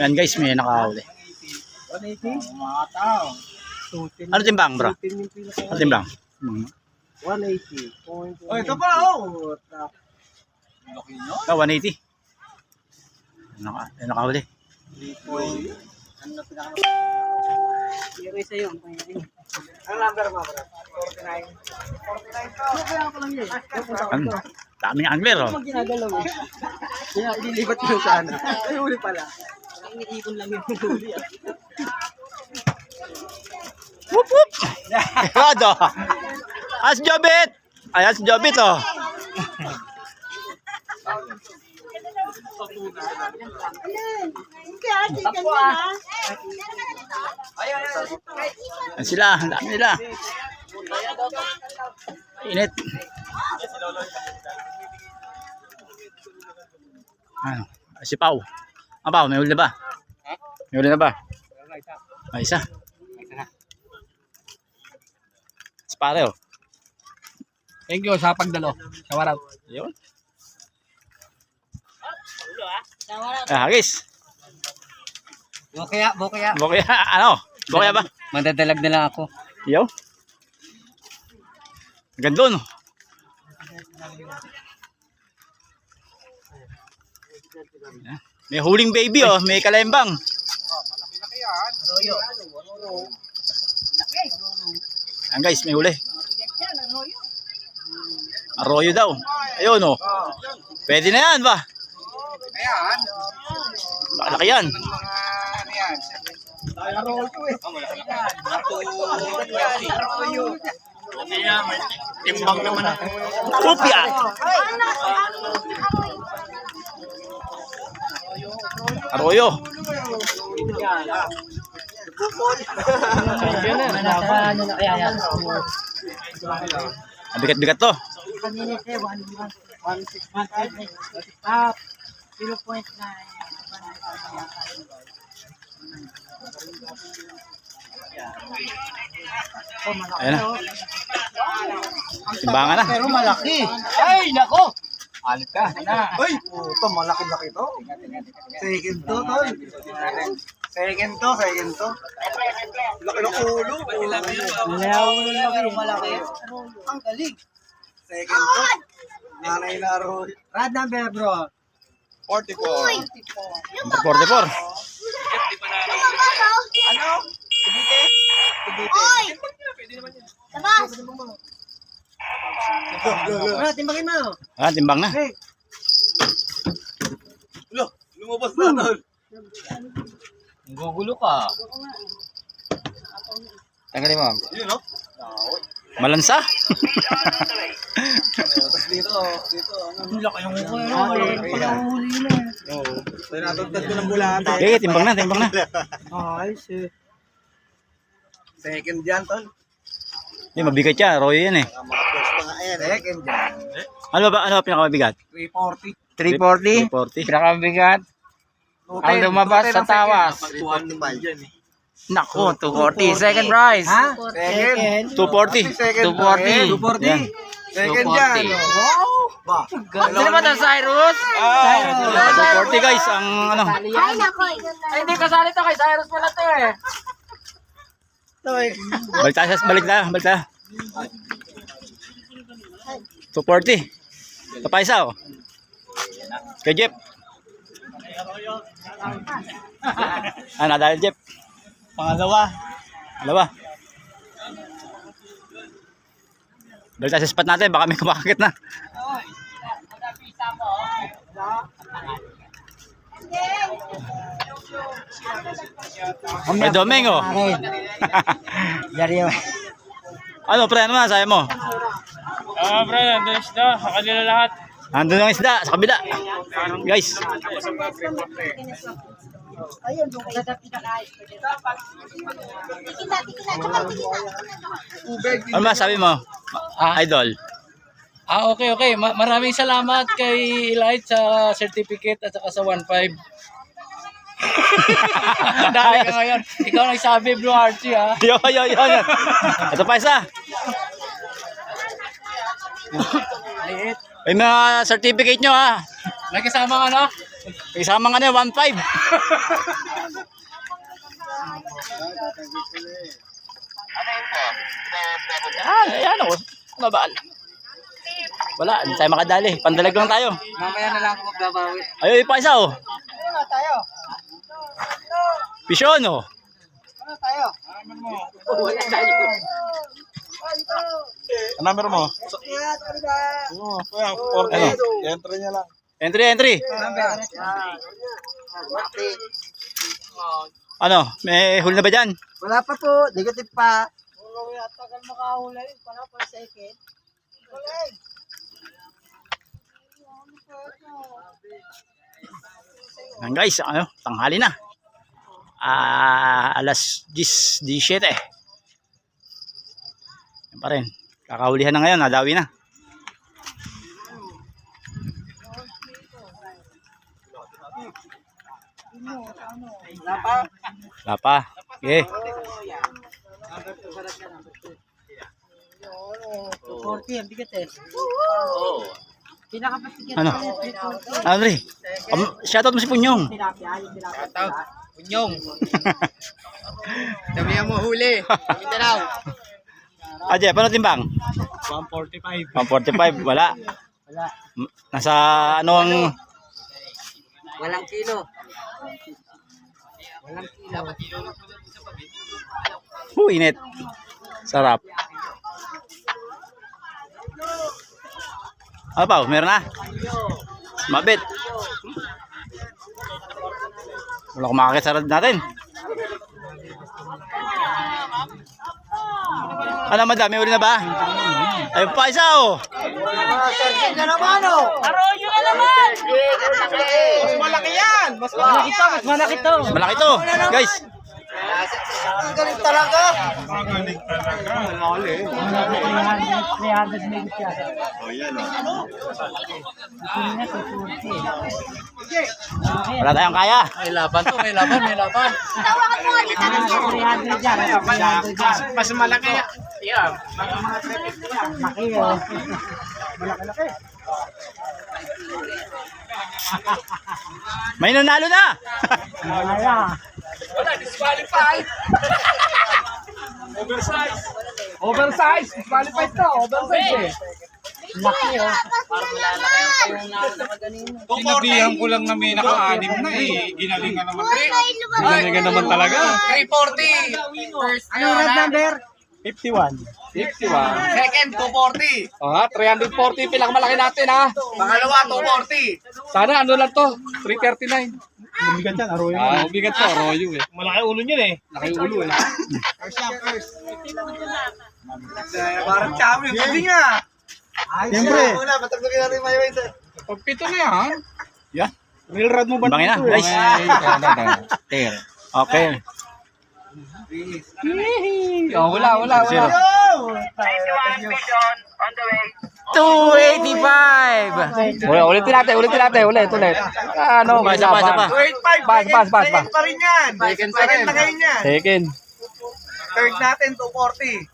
Yan guys, may nakahuli. 180? Mga tao. Ano timbang bro? Ano timbang? 180. Oh, ito pala oh. Ah, 180. Nakahuli. Ano na pinaka? Zero isa yun. Ang number mo bro? 49. 49 to. Kaya ko lang yun. Ano? Dami ng angler oh. Ang ginagalaw eh. Kaya ililipat ko sana. Ay huli pala. Ang iniipon lang yung huli. Whoop whoop! Rado! As Jobit! Ay, as Jobit oh. Yan sila, ang dami nila. Init. Ano? Si Pau. Ah, Pau, may huli na ba? May huli na ba? May isa. Si pare oh. Thank you sa pagdalo. Sa warap. Yun. Ah, hagis. Bukaya. Bukaya, ano? Bukaya ba? Madadalag na lang ako. Yo. Ganda no. May huling baby oh, may kalembang. Malaki yan. Arroyo. Ayan guys, may huli. Arroyo daw. Ayun oh. Pwede na yan ba? Ayan. Malaki yan. Ano yan? Arroyo eh. Arroyo. Timbang naman ako. Upya. Arroyo. Ang bigat-bigat to. Ayan na. Timbangan na. Pero malaki. Ay, nako. Alit ka. Ay, puto, malaki-laki to. Second to, tol. Second to. Laki ng ulo. Malaki. Ang galing. Second to. Nanay na roll. Rad number, bro. 44. 44. Ano? Tibite? Oy! Labas! Bro, timbangin mo. Ah, timbang na. Hey. Lumabas na, tol. Gugulo ka. Tanggalin mo. Yun, no? Malansa. Tapos dito. Ang laki yung huli na. Oo. Tayo natagtad ko ng bulate. Okay, timbang na. Ay, shit. Second dyan, tol. Hindi, mabigat yan. Arroyo yan eh. Second dyan. Ano ba pinakamabigat? 340. 340. Pinakabigat. Ang lumabas sa tawas. 225 yan eh. Nako, 240. Second prize. Ha? Second. 240. 240. 240. Yan. Second dyan. Wow. Sino ba ito, Cyrus? Ah, 240 guys, ang ano. Ay, nako! Ay, hindi kasali ito kay Cyrus pala ito eh. Balik na. 240. Ito pa isa oh. Kay Jeff. Nadali Jeff. Pangalawa. Balik tayo sa spot natin, baka may kumakakit na. May doming oh. Ano pre, ano na sabi mo? Pre, nandun isda, sa kanila lahat. Nandun ang isda sa kabila. Guys. Ayun, doon kayo dapat pinakain. Tikita. Ano ba sabi mo? Idol. Okay. Maraming salamat kay Elite sa certificate at saka sa 1.5. Dami ka ngayon. Ikaw nagsabi, Blue Archie, ha? Yo. Ito pa isa. Liit. May mga certificate nyo ha. May kasama ka, no? Isama nga na 1.5. Ayan o. Mabal. Wala, hindi tayo makadali. Pandalag lang tayo. Mamaya na lang ako magbabawi. Ayaw, ipa isa o. Ano tayo? Pisyon o. Ano tayo? Ang number mo? Oo, kuya, 40. Ano? Entry niya lang. Entry. Ano, may huli na ba dyan? Wala pa po, negative pa. Tagal makahula yun. Para pa second. Yan guys, ano, tanghali na. Alas 10:17. Yan pa rin. Kakahulihan na ngayon, nadawi na. Wala pa. Okay. 240, ang bigat eh. Pinakapasigat Ano? Andre, shoutout mo si Punyong. Punyong. Damihan mo huli. Mindanao. Aje, paano timbang? 145. 145, wala. Nasa ano ang Walang kilo. init. Sarap. Ano pa? Meron na? Mabit. Wala kumakakit sa rad natin. Ano madami uli na ba? Ayun pa isa oh. Sergeant na naman oh. Arroyo na naman! Mas malaki yan! Mas malaki yan! Mas malaki to. Malaki to. Guys. Ang galing talaga. Magaling talaga. Malaki. 300 megit yan. O yan o. Wala tayong kaya. May laban to, may laban. Tawakan mo nga dito ng 300 dyan. 300 dyan. Mas malaki yan. Yeah. Laki oh. May nanalo na. Wala. Oversize! Disqualified to. Oversize eh. Laki oh. Sinabihan ko lang na may naka-anim na eh. Ginalingan naman. Ginalingan naman talaga. 340. Ano red number? 51. Second, 240. Ah, 340 pinakamalaki natin ha. Pangalawa, 240. Sana ano lang to, 339. Mabigat yan, Arroyo. Ah, mabigat to, Arroyo eh. Malaki ulo niyan eh. Malaki ulo eh. First lang, first. Parang champion. Hindi nga. Siyempre. Una, matagdagan natin yung mayo ito. Pagpito na yan. Yeah. Real rad mo ba? Bangin na, guys. Okay. Oh, wala. Zero. 285. Ulitin natin. Ulit. Ano, Isa pa. 285. Bas. Second pa rin yan. Second na ngayon yan. Second. Third natin, 240.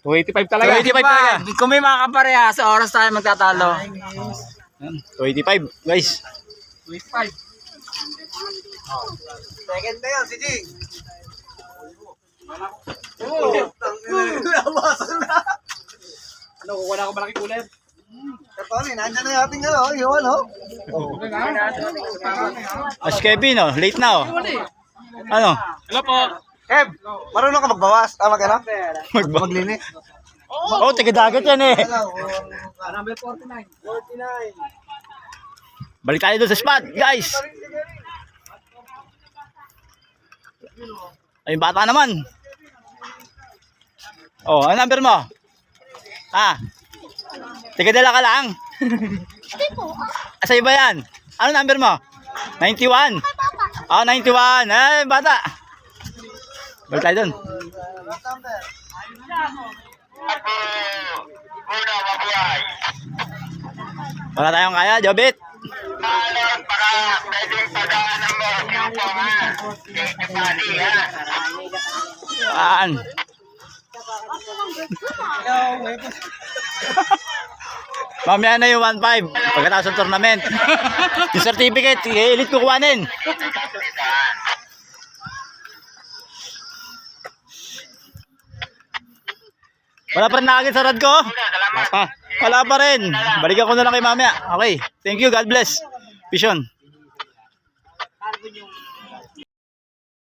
285 talaga. 285 talaga. Kung may makapareha, sa oras tayo magtatalo. 285 guys. 285. Second na yan, si Jing. Nabasan na. Ano, kukuha na ako malaki ulit. Ito, nandiyan na natin yung ano. As Kevin oh, late na oh. Ano? Hello po. Kev, marunong ka magbawas? Mag-ano? Maglinis? Oh, taga dagat yan eh. Number 49. 49. Balik tayo doon sa spot, guys. Ay, bata naman. Oh, ano number mo? Tigadala ka lang. Sa iba yan. Ano number mo? 91. Oh, 91. Ay, bata. Balik tayo doon. Wala tayong kaya, Jobit. Yan. Mamaya na yung 1.5 pagkatapos ng tournament. Yung certificate, i-elite ko kuhanin. Wala pa rin nakagit sa rad ko? Wala pa. Wala pa rin. Balikan ko na lang kay mamaya. Okay. Thank you. God bless. Vision.